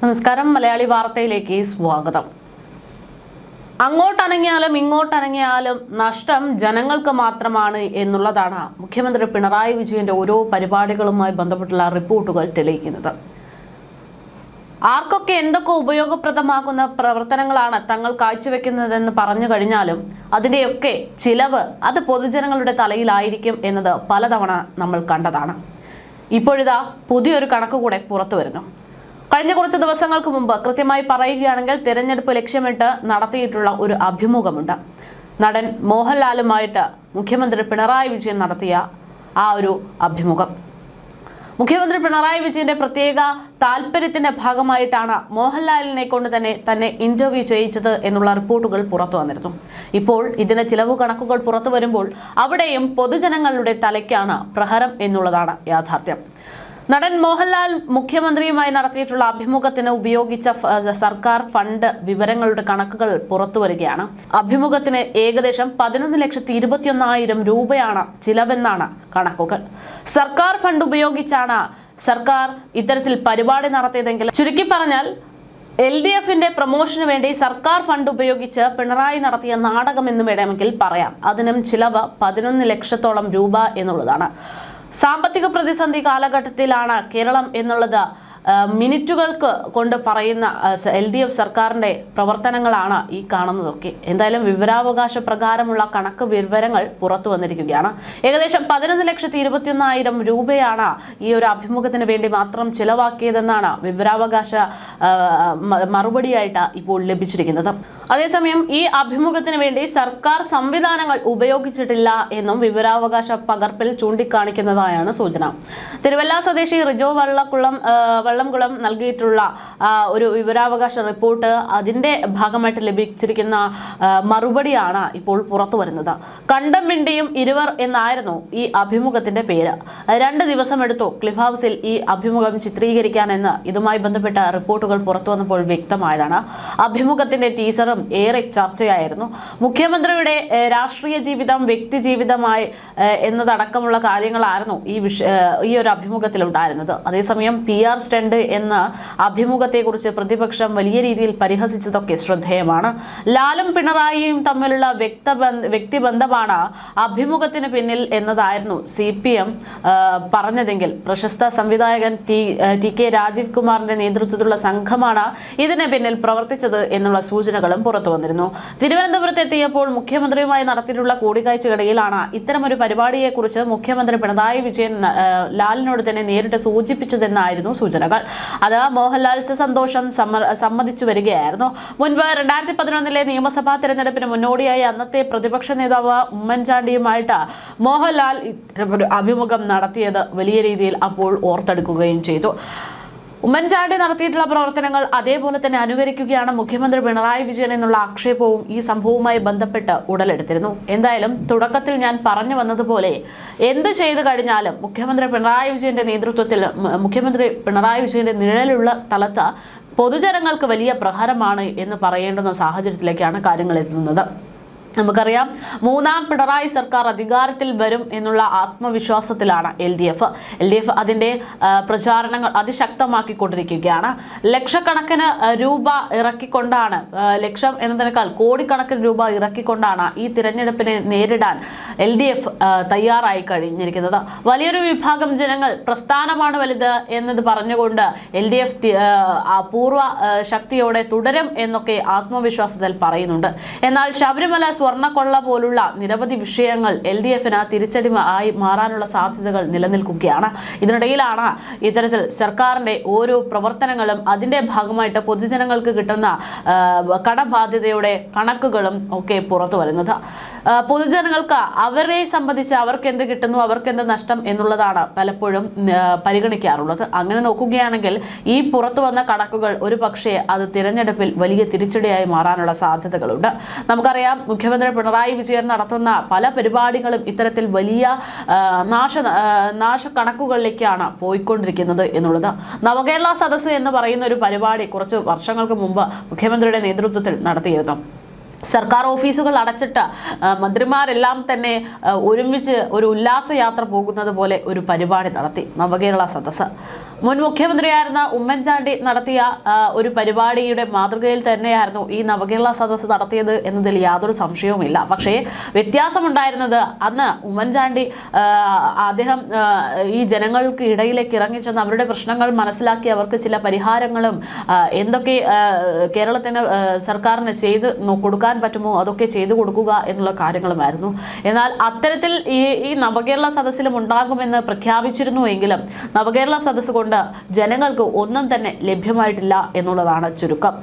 നമസ്കാരം. മലയാളി വാർത്തയിലേക്ക് സ്വാഗതം. അങ്ങോട്ടനങ്ങിയാലും ഇങ്ങോട്ടനങ്ങിയാലും നഷ്ടം ജനങ്ങൾക്ക് മാത്രമാണ് എന്നുള്ളതാണ് മുഖ്യമന്ത്രി പിണറായി വിജയന്റെ ഓരോ പരിപാടികളുമായി ബന്ധപ്പെട്ടുള്ള റിപ്പോർട്ടുകൾ തെളിയിക്കുന്നത്. ആർക്കൊക്കെ എന്തൊക്കെ ഉപയോഗപ്രദമാകുന്ന പ്രവർത്തനങ്ങളാണ് തങ്ങൾ കാഴ്ചവെക്കുന്നതെന്ന് പറഞ്ഞു കഴിഞ്ഞാലും അതിൻ്റെയൊക്കെ ചിലവ് അത് പൊതുജനങ്ങളുടെ തലയിലായിരിക്കും എന്നത് പലതവണ നമ്മൾ കണ്ടതാണ്. ഇപ്പോഴിതാ പുതിയൊരു കണക്ക് കൂടെ പുറത്തു വരുന്നു. കഴിഞ്ഞ കുറച്ച് ദിവസങ്ങൾക്ക് മുമ്പ് കൃത്യമായി പറയുകയാണെങ്കിൽ തിരഞ്ഞെടുപ്പ് ലക്ഷ്യമിട്ട് നടത്തിയിട്ടുള്ള ഒരു അഭിമുഖമുണ്ട്. നടൻ മോഹൻലാലുമായിട്ട് മുഖ്യമന്ത്രി പിണറായി വിജയൻ നടത്തിയ ആ ഒരു അഭിമുഖം. മുഖ്യമന്ത്രി പിണറായി വിജയന്റെ പ്രത്യേക താല്പര്യത്തിന്റെ ഭാഗമായിട്ടാണ് മോഹൻലാലിനെ കൊണ്ട് തന്നെ ഇന്റർവ്യൂ ചെയ്യിച്ചത് എന്നുള്ള റിപ്പോർട്ടുകൾ പുറത്തു വന്നിരുന്നു. ഇപ്പോൾ ഇതിന്റെ ചിലവ് കണക്കുകൾ പുറത്തു വരുമ്പോൾ അവിടെയും പൊതുജനങ്ങളുടെ തലയ്ക്കാണ് പ്രഹരം എന്നുള്ളതാണ് യാഥാർത്ഥ്യം. നടൻ മോഹൻലാൽ മുഖ്യമന്ത്രിയുമായി നടത്തിയിട്ടുള്ള അഭിമുഖത്തിന് ഉപയോഗിച്ച സർക്കാർ ഫണ്ട് വിവരങ്ങളുടെ കണക്കുകൾ പുറത്തു വരികയാണ്. അഭിമുഖത്തിന് ഏകദേശം 11,21,000 രൂപയാണ് ചിലവെന്നാണ് കണക്കുകൾ. സർക്കാർ ഫണ്ട് ഉപയോഗിച്ചാണ് സർക്കാർ ഇത്തരത്തിൽ പരിപാടി നടത്തിയതെങ്കിൽ ചുരുക്കി പറഞ്ഞാൽ LDFന്റെ പ്രൊമോഷന് വേണ്ടി സർക്കാർ ഫണ്ട് ഉപയോഗിച്ച് പിണറായി നടത്തിയ നാടകം എന്ന് വേണമെങ്കിൽ പറയാം. അതിനും ചിലവ് 11 ലക്ഷത്തോളം രൂപ എന്നുള്ളതാണ്. സാമ്പത്തിക പ്രതിസന്ധി കാലഘട്ടത്തിലാണ് കേരളം എന്നുള്ളത് മിനിറ്റുകൾക്ക് കൊണ്ട് പറയുന്ന LDF സർക്കാരിന്റെ പ്രവർത്തനങ്ങളാണ് ഈ കാണുന്നതൊക്കെ. എന്തായാലും വിവരാവകാശ പ്രകാരമുള്ള കണക്ക് വിവരങ്ങൾ പുറത്തു വന്നിരിക്കുകയാണ്. ഏകദേശം 11,21,000 രൂപയാണ് ഈ ഒരു അഭിമുഖത്തിന് വേണ്ടി മാത്രം ചിലവാക്കിയതെന്നാണ് വിവരാവകാശ മറുപടിയായിട്ട് ഇപ്പോൾ ലഭിച്ചിരിക്കുന്നത്. അതേസമയം ഈ അഭിമുഖത്തിന് വേണ്ടി സർക്കാർ സംവിധാനങ്ങൾ ഉപയോഗിച്ചിട്ടില്ല എന്നും വിവരാവകാശ പകർപ്പിൽ ചൂണ്ടിക്കാണിക്കുന്നതായാണ് സൂചന. തിരുവല്ല സ്വദേശി റിജോ വള്ളംകുളം നൽകിയിട്ടുള്ള ഒരു വിവരാവകാശ റിപ്പോർട്ട് അതിന്റെ ഭാഗമായിട്ട് ലഭിച്ചിരിക്കുന്ന മറുപടിയാണ് ഇപ്പോൾ പുറത്തു വരുന്നത്. കണ്ടം മിണ്ടിയും ഇരുവർ എന്നായിരുന്നു ഈ അഭിമുഖത്തിന്റെ പേര്. 2 ദിവസം എടുത്തു ക്ലിഫ് ഹൗസിൽ ഈ അഭിമുഖം ചിത്രീകരിക്കാനെന്ന് ഇതുമായി ബന്ധപ്പെട്ട റിപ്പോർട്ടുകൾ പുറത്തു വന്നപ്പോൾ വ്യക്തമായതാണ്. അഭിമുഖത്തിന്റെ ടീസറും ഏറെ ചർച്ചയായിരുന്നു. മുഖ്യമന്ത്രിയുടെ രാഷ്ട്രീയ ജീവിതം വ്യക്തി ജീവിതമായി എന്നതടക്കമുള്ള കാര്യങ്ങളായിരുന്നു ഈ ഒരു അഭിമുഖത്തിൽ ഉണ്ടായിരുന്നത്. അതേസമയം PR സ്റ്റണ്ട് എന്ന അഭിമുഖത്തെക്കുറിച്ച് പ്രതിപക്ഷം വലിയ രീതിയിൽ പരിഹസിച്ചതൊക്കെ ശ്രദ്ധേയമാണ്. ലാലും പിണറായിയും തമ്മിലുള്ള വ്യക്തിബന്ധമാണ് അഭിമുഖത്തിന് പിന്നിൽ എന്നതായിരുന്നു CPM പറഞ്ഞതെങ്കിൽ പ്രശസ്ത സംവിധായകൻ TK രാജീവ് കുമാറിന്റെ നേതൃത്വത്തിലുള്ള സംഘമാണ് ഇതിന് പിന്നിൽ പ്രവർത്തിച്ചത് എന്നുള്ള സൂചനകളും പുറത്തു വന്നിരുന്നു. തിരുവനന്തപുരത്ത് എത്തിയപ്പോൾ മുഖ്യമന്ത്രിയുമായി നടത്തിയിട്ടുള്ള കൂടിക്കാഴ്ചക്കിടയിലാണ് ഇത്തരമൊരു പരിപാടിയെക്കുറിച്ച് മുഖ്യമന്ത്രി പിണറായി വിജയൻ ലാലിനോട് തന്നെ നേരിട്ട് സൂചിപ്പിച്ചതെന്നായിരുന്നു സൂചനകൾ. അത് മോഹൻലാൽ സന്തോഷം സമ്മതിച്ചു വരികയായിരുന്നു. മുൻപ് 2011 നിയമസഭാ തെരഞ്ഞെടുപ്പിന് മുന്നോടിയായി അന്നത്തെ പ്രതിപക്ഷ നേതാവ് ഉമ്മൻചാണ്ടിയുമായിട്ട് മോഹൻലാൽ ഇത്തരമൊരു അഭിമുഖം നടത്തിയത് വലിയ രീതിയിൽ അപ്പോൾ ഓർത്തെടുക്കുകയും ചെയ്തു. ഉമ്മൻചാണ്ടി നടത്തിയിട്ടുള്ള പ്രവർത്തനങ്ങൾ അതേപോലെ തന്നെ അനുകരിക്കുകയാണ് മുഖ്യമന്ത്രി പിണറായി വിജയൻ എന്നുള്ള ആക്ഷേപവും ഈ സംഭവവുമായി ബന്ധപ്പെട്ട് ഉടലെടുത്തിരുന്നു. എന്തായാലും തുടക്കത്തിൽ ഞാൻ പറഞ്ഞു വന്നതുപോലെ എന്ത് ചെയ്തു കഴിഞ്ഞാലും മുഖ്യമന്ത്രി പിണറായി വിജയന്റെ നേതൃത്വത്തിൽ മുഖ്യമന്ത്രി പിണറായി വിജയന്റെ നിഴലുള്ള സ്ഥലത്ത് പൊതുജനങ്ങൾക്ക് വലിയ പ്രഹരമാണ് എന്ന് പറയേണ്ടുന്ന സാഹചര്യത്തിലേക്കാണ് കാര്യങ്ങൾ എത്തുന്നത്. നമുക്കറിയാം, 3ാം പിണറായി സർക്കാർ അധികാരത്തിൽ വരും എന്നുള്ള ആത്മവിശ്വാസത്തിലാണ് LDF അതിൻ്റെ പ്രചാരണങ്ങൾ അതിശക്തമാക്കിക്കൊണ്ടിരിക്കുകയാണ്. ലക്ഷക്കണക്കിന് രൂപ ഇറക്കിക്കൊണ്ടാണ്, ലക്ഷം എന്നതിനേക്കാൾ കോടിക്കണക്കിന് രൂപ ഇറക്കിക്കൊണ്ടാണ് ഈ തിരഞ്ഞെടുപ്പിനെ നേരിടാൻ LDF തയ്യാറായി കഴിഞ്ഞിരിക്കുന്നത്. വലിയൊരു വിഭാഗം ജനങ്ങൾ പ്രസ്ഥാനമാണ് വലുത് എന്നത് പറഞ്ഞുകൊണ്ട് LDF പൂർവ്വ ശക്തിയോടെ തുടരും എന്നൊക്കെ ആത്മവിശ്വാസത്തിൽ പറയുന്നുണ്ട്. എന്നാൽ ശബരിമല സ്വർണ്ണക്കൊള്ള പോലുള്ള നിരവധി വിഷയങ്ങൾ LDFന് തിരിച്ചടി ആയി മാറാനുള്ള സാധ്യതകൾ നിലനിൽക്കുകയാണ്. ഇതിനിടയിലാണ് ഇത്തരത്തിൽ സർക്കാരിന്റെ ഓരോ പ്രവർത്തനങ്ങളും അതിന്റെ ഭാഗമായിട്ട് പൊതുജനങ്ങൾക്ക് കിട്ടുന്ന കടബാധ്യതയുടെ കണക്കുകളും ഒക്കെ പുറത്തു വരുന്നത്. പൊതുജനങ്ങൾക്ക് അവരെ സംബന്ധിച്ച് അവർക്ക് എന്ത് കിട്ടുന്നു, അവർക്ക് എന്ത് നഷ്ടം എന്നുള്ളതാണ് പലപ്പോഴും പരിഗണിക്കാറുള്ളത്. അങ്ങനെ നോക്കുകയാണെങ്കിൽ ഈ പുറത്തു വന്ന കണക്കുകൾ ഒരു പക്ഷേ അത് തിരഞ്ഞെടുപ്പിൽ വലിയ തിരിച്ചടിയായി മാറാനുള്ള സാധ്യതകളുണ്ട്. നമുക്കറിയാം, മുഖ്യമന്ത്രി പിണറായി വിജയൻ നടത്തുന്ന പല പരിപാടികളും ഇത്തരത്തിൽ വലിയ നാശ കണക്കുകളിലേക്കാണ് പോയിക്കൊണ്ടിരിക്കുന്നത് എന്നുള്ളത്. നവകേരള സദസ്സ് എന്ന് പറയുന്ന ഒരു പരിപാടി കുറച്ച് വർഷങ്ങൾക്ക് മുമ്പ് മുഖ്യമന്ത്രിയുടെ നേതൃത്വത്തിൽ നടത്തിയിരുന്നു. സർക്കാർ ഓഫീസുകൾ അടച്ചിട്ട് മന്ത്രിമാരെല്ലാം തന്നെ ഒരുമിച്ച് ഒരു ഉല്ലാസയാത്ര പോകുന്നത് പോലെ ഒരു പരിപാടി നടത്തി നവകേരള സദസ്സ്. മുൻ മുഖ്യമന്ത്രിയായിരുന്ന ഉമ്മൻചാണ്ടി നടത്തിയ ഒരു പരിപാടിയുടെ മാതൃകയിൽ തന്നെയായിരുന്നു ഈ നവകേരള സദസ്സ് നടത്തിയത് എന്നതിൽ യാതൊരു സംശയവുമില്ല. പക്ഷേ വ്യത്യാസമുണ്ടായിരുന്നത് അന്ന് ഉമ്മൻചാണ്ടി അദ്ദേഹം ഈ ജനങ്ങൾക്ക് ഇടയിലേക്ക് ഇറങ്ങിച്ചെന്ന് അവരുടെ പ്രശ്നങ്ങൾ മനസ്സിലാക്കി അവർക്ക് ചില പരിഹാരങ്ങളും എന്തൊക്കെ കേരളത്തിന് സർക്കാരിന് ചെയ്ത് കൊടുക്കാൻ പറ്റുമോ അതൊക്കെ ചെയ്തു കൊടുക്കുക എന്നുള്ള കാര്യങ്ങളുമായിരുന്നു. എന്നാൽ അത്തരത്തിൽ ഈ നവകേരള സദസ്സിലും ഉണ്ടാകുമെന്ന് പ്രഖ്യാപിച്ചിരുന്നുവെങ്കിലും നവകേരള സദസ്സ് കൊണ്ട് ജനങ്ങൾക്ക് ഒന്നും തന്നെ ലഭ്യമായിട്ടില്ല എന്നുള്ളതാണ് ചുരുക്കം.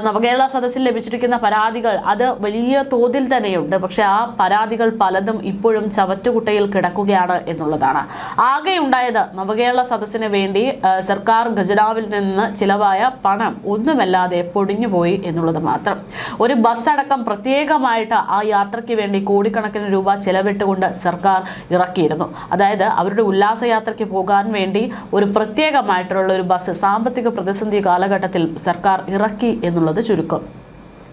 നവകേരള സദസ്സിൽ ലഭിച്ചിരിക്കുന്ന പരാതികൾ അത് വലിയ തോതിൽ തന്നെയുണ്ട്. പക്ഷെ ആ പരാതികൾ പലതും ഇപ്പോഴും ചവറ്റുകുട്ടയിൽ കിടക്കുകയാണ് എന്നുള്ളതാണ്. ആകെ ഉണ്ടായത് നവകേരള സദസ്സിന് വേണ്ടി സർക്കാർ ഖജനാവിൽ നിന്ന് ചിലവായ പണം ഒന്നുമല്ലാതെ പൊടിഞ്ഞുപോയി എന്നുള്ളത് മാത്രം. ഒരു ബസ് അടക്കം പ്രത്യേകമായിട്ട് ആ യാത്രയ്ക്ക് വേണ്ടി കോടിക്കണക്കിന് രൂപ ചെലവിട്ടുകൊണ്ട് സർക്കാർ ഇറക്കിയിരുന്നു. അതായത് അവരുടെ ഉല്ലാസയാത്രയ്ക്ക് പോകാൻ വേണ്ടി ഒരു പ്രത്യേകമായിട്ടുള്ള ഒരു ബസ് സാമ്പത്തിക പ്രതിസന്ധി കാലഘട്ടത്തിൽ സർക്കാർ ഇറക്കി എന്നുള്ളത് ചുരുക്കം.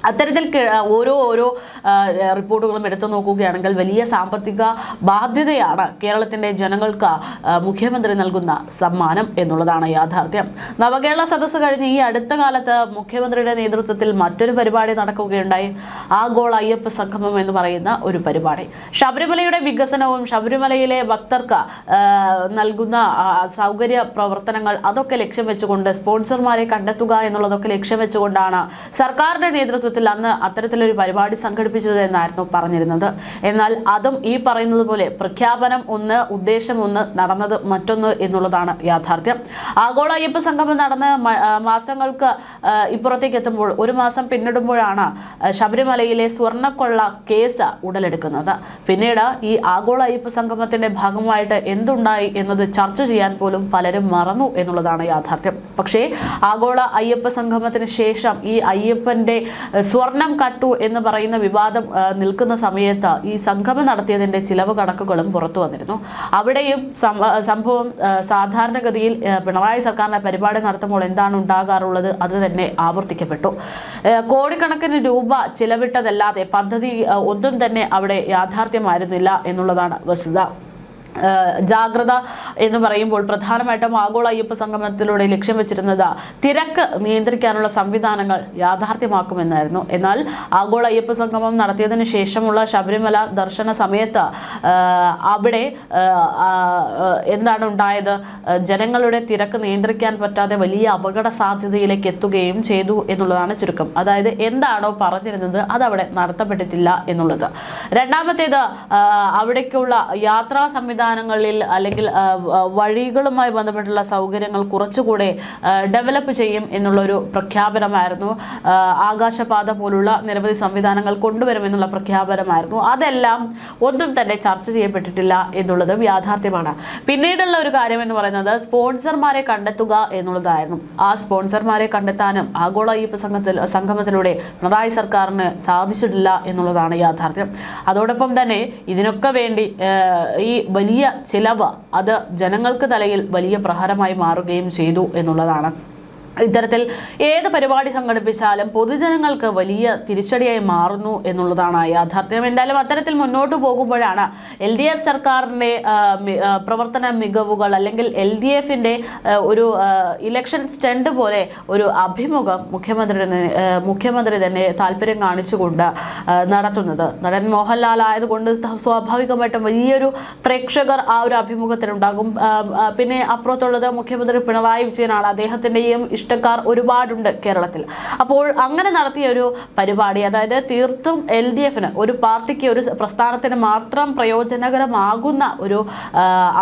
അത്തരത്തിൽ ഓരോ റിപ്പോർട്ടുകളും എടുത്തു നോക്കുകയാണെങ്കിൽ വലിയ സാമ്പത്തിക ബാധ്യതയാണ് കേരളത്തിൻ്റെ ജനങ്ങൾക്ക് മുഖ്യമന്ത്രി നൽകുന്ന സമ്മാനം എന്നുള്ളതാണ് യാഥാർത്ഥ്യം. നവകേരള സദസ്സ് കഴിഞ്ഞ് ഈ അടുത്ത കാലത്ത് മുഖ്യമന്ത്രിയുടെ നേതൃത്വത്തിൽ മറ്റൊരു പരിപാടി നടക്കുകയുണ്ടായി. ആഗോള അയ്യപ്പ സംഗമം എന്ന് പറയുന്ന ഒരു പരിപാടി. ശബരിമലയുടെ വികസനവും ശബരിമലയിലെ ഭക്തർക്ക് നൽകുന്ന സൗകര്യ പ്രവർത്തനങ്ങൾ അതൊക്കെ ലക്ഷ്യം വെച്ചുകൊണ്ട് സ്പോൺസർമാരെ കണ്ടെത്തുക എന്നുള്ളതൊക്കെ ലക്ഷ്യം വെച്ചുകൊണ്ടാണ് സർക്കാരിൻ്റെ നേതൃത്വത്തിൽ അന്ന് അത്തരത്തിലൊരു പരിപാടി സംഘടിപ്പിച്ചത് എന്നായിരുന്നു പറഞ്ഞിരുന്നത്. എന്നാൽ അതും ഈ പറയുന്നത് പോലെ പ്രഖ്യാപനം ഒന്ന്, ഉദ്ദേശം ഒന്ന്, നടന്നത് മറ്റൊന്ന് എന്നുള്ളതാണ് യാഥാർത്ഥ്യം. ആഗോള അയ്യപ്പ സംഗമം നടന്ന് മാസങ്ങൾക്ക് ഇപ്പുറത്തേക്ക് എത്തുമ്പോൾ, ഒരു മാസം പിന്നിടുമ്പോഴാണ് ശബരിമലയിലെ സ്വർണ്ണക്കൊള്ള കേസ് ഉടലെടുക്കുന്നത്. പിന്നീട് ഈ ആഗോള അയ്യപ്പ സംഗമത്തിന്റെ ഭാഗമായിട്ട് എന്തുണ്ടായി എന്നത് ചർച്ച ചെയ്യാൻ പോലും പലരും മറന്നു എന്നുള്ളതാണ് യാഥാർത്ഥ്യം. പക്ഷേ ആഗോള അയ്യപ്പ സംഗമത്തിന് ശേഷം ഈ അയ്യപ്പന്റെ സ്വർണം കട്ടു എന്ന് പറയുന്ന വിവാദം നിൽക്കുന്ന സമയത്ത് ഈ സംഗമം നടത്തിയതിൻ്റെ ചിലവ് കണക്കുകളും പുറത്തു വന്നിരുന്നു. അവിടെയും സംഭവം സാധാരണഗതിയിൽ പിണറായി സർക്കാരിൻ്റെ പരിപാടി നടത്തുമ്പോൾ എന്താണ് ഉണ്ടാകാറുള്ളത് അത് തന്നെ ആവർത്തിക്കപ്പെട്ടു. കോടിക്കണക്കിന് രൂപ ചിലവിട്ടതല്ലാതെ പദ്ധതി ഒന്നും തന്നെ അവിടെ യാഥാർത്ഥ്യമായിരുന്നില്ല എന്നുള്ളതാണ് വസ്തുത. ജാഗ്രത എന്ന് പറയുമ്പോൾ പ്രധാനമായിട്ടും ആഗോള അയ്യപ്പ സംഗമത്തിലൂടെ ലക്ഷ്യം വെച്ചിരുന്നത് തിരക്ക് നിയന്ത്രിക്കാനുള്ള സംവിധാനങ്ങൾ യാഥാർത്ഥ്യമാക്കുമെന്നായിരുന്നു. എന്നാൽ ആഗോള അയ്യപ്പ സംഗമം നടത്തിയതിനു ശേഷമുള്ള ശബരിമല ദർശന സമയത്ത് അവിടെ എന്താണ് ഉണ്ടായത്? ജനങ്ങളുടെ തിരക്ക് നിയന്ത്രിക്കാൻ പറ്റാതെ വലിയ അപകട സാധ്യതയിലേക്ക് എത്തുകയും ചെയ്തു എന്നുള്ളതാണ് ചുരുക്കം. അതായത് എന്താണോ പറഞ്ഞിരുന്നത് അതവിടെ നടത്തപ്പെട്ടിട്ടില്ല എന്നുള്ളത്. രണ്ടാമത്തേത് അവിടേക്കുള്ള യാത്രാ സംവിധാനങ്ങളിൽ അല്ലെങ്കിൽ വഴികളുമായി ബന്ധപ്പെട്ടുള്ള സൗകര്യങ്ങൾ കുറച്ചുകൂടെ ഡെവലപ്പ് ചെയ്യും എന്നുള്ളൊരു പ്രഖ്യാപനമായിരുന്നു. ആകാശപാത പോലുള്ള നിരവധി സംവിധാനങ്ങൾ കൊണ്ടുവരുമെന്നുള്ള പ്രഖ്യാപനമായിരുന്നു. അതെല്ലാം ഒന്നും തന്നെ ചർച്ച ചെയ്യപ്പെട്ടിട്ടില്ല എന്നുള്ളതും യാഥാർത്ഥ്യമാണ്. പിന്നീടുള്ള ഒരു കാര്യം എന്ന് പറയുന്നത് സ്പോൺസർമാരെ കണ്ടെത്തുക എന്നുള്ളതായിരുന്നു. ആ സ്പോൺസർമാരെ കണ്ടെത്താനും ആഗോള അയ്യപ്പ സംഗമത്തിലൂടെ പിണറായി സർക്കാരിന് സാധിച്ചിട്ടില്ല എന്നുള്ളതാണ് യാഥാർത്ഥ്യം. അതോടൊപ്പം തന്നെ ഇതിനൊക്കെ വേണ്ടി ഈ വലിയ ചിലവ് അത് ജനങ്ങൾക്ക് തലയിൽ വലിയ പ്രഹരമായി മാറുകയും ചെയ്തു എന്നുള്ളതാണ്. ഇത്തരത്തിൽ ഏത് പരിപാടി സംഘടിപ്പിച്ചാലും പൊതുജനങ്ങൾക്ക് വലിയ തിരിച്ചടിയായി മാറുന്നു എന്നുള്ളതാണ് യാഥാർത്ഥ്യം. എന്തായാലും അത്തരത്തിൽ മുന്നോട്ട് പോകുമ്പോഴാണ് LDF സർക്കാരിൻ്റെ പ്രവർത്തന മികവുകൾ അല്ലെങ്കിൽ LDFിൻ്റെ ഒരു ഇലക്ഷൻ സ്റ്റണ്ട് പോലെ ഒരു അഭിമുഖം മുഖ്യമന്ത്രി തന്നെ താല്പര്യം കാണിച്ചുകൊണ്ട് നടത്തുന്നത്. നടൻ മോഹൻലാൽ ആയതുകൊണ്ട് സ്വാഭാവികമായിട്ടും വലിയൊരു പ്രേക്ഷകർ ആ ഒരു അഭിമുഖത്തിനുണ്ടാകും. പിന്നെ അപ്പുറത്തുള്ളത് മുഖ്യമന്ത്രി പിണറായി വിജയനാണ്. അദ്ദേഹത്തിൻ്റെയും ഇഷ്ടക്കാർ ഒരുപാടുണ്ട് കേരളത്തിൽ. അപ്പോൾ അങ്ങനെ നടത്തിയ ഒരു പരിപാടി, അതായത് തീർത്തും LDFന്, ഒരു പാർട്ടിക്ക്, ഒരു പ്രസ്ഥാനത്തിന് മാത്രം പ്രയോജനകരമാകുന്ന ഒരു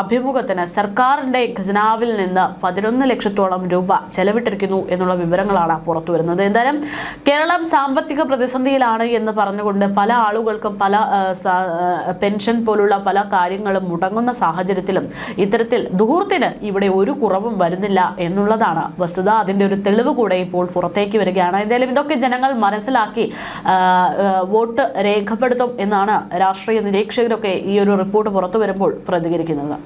അഭിമുഖത്തിന് സർക്കാരിൻ്റെ ഖജനാവിൽ നിന്ന് 11 ലക്ഷത്തോളം രൂപ ചെലവിട്ടിരിക്കുന്നു എന്നുള്ള വിവരങ്ങളാണ് പുറത്തു വരുന്നത്. എന്തായാലും കേരളം സാമ്പത്തിക പ്രതിസന്ധിയിലാണ് എന്ന് പറഞ്ഞുകൊണ്ട് പല ആളുകൾക്കും പല പെൻഷൻ പോലുള്ള പല കാര്യങ്ങളും മുടങ്ങുന്ന സാഹചര്യത്തിലും ഇത്തരത്തിൽ ധൂർത്തിന് ഇവിടെ ഒരു കുറവും വരുന്നില്ല എന്നുള്ളതാണ് വസ്തുത. അതിൻ്റെ ഒരു തെളിവ് കൂടെ ഇപ്പോൾ പുറത്തേക്ക് വരികയാണ്. എന്തായാലും ഇതൊക്കെ ജനങ്ങൾ മനസ്സിലാക്കി വോട്ട് രേഖപ്പെടുത്തും എന്നാണ് രാഷ്ട്രീയ നിരീക്ഷകരൊക്കെ ഈ ഒരു റിപ്പോർട്ട് പുറത്തു വരുമ്പോൾ പ്രതികരിക്കുന്നത്.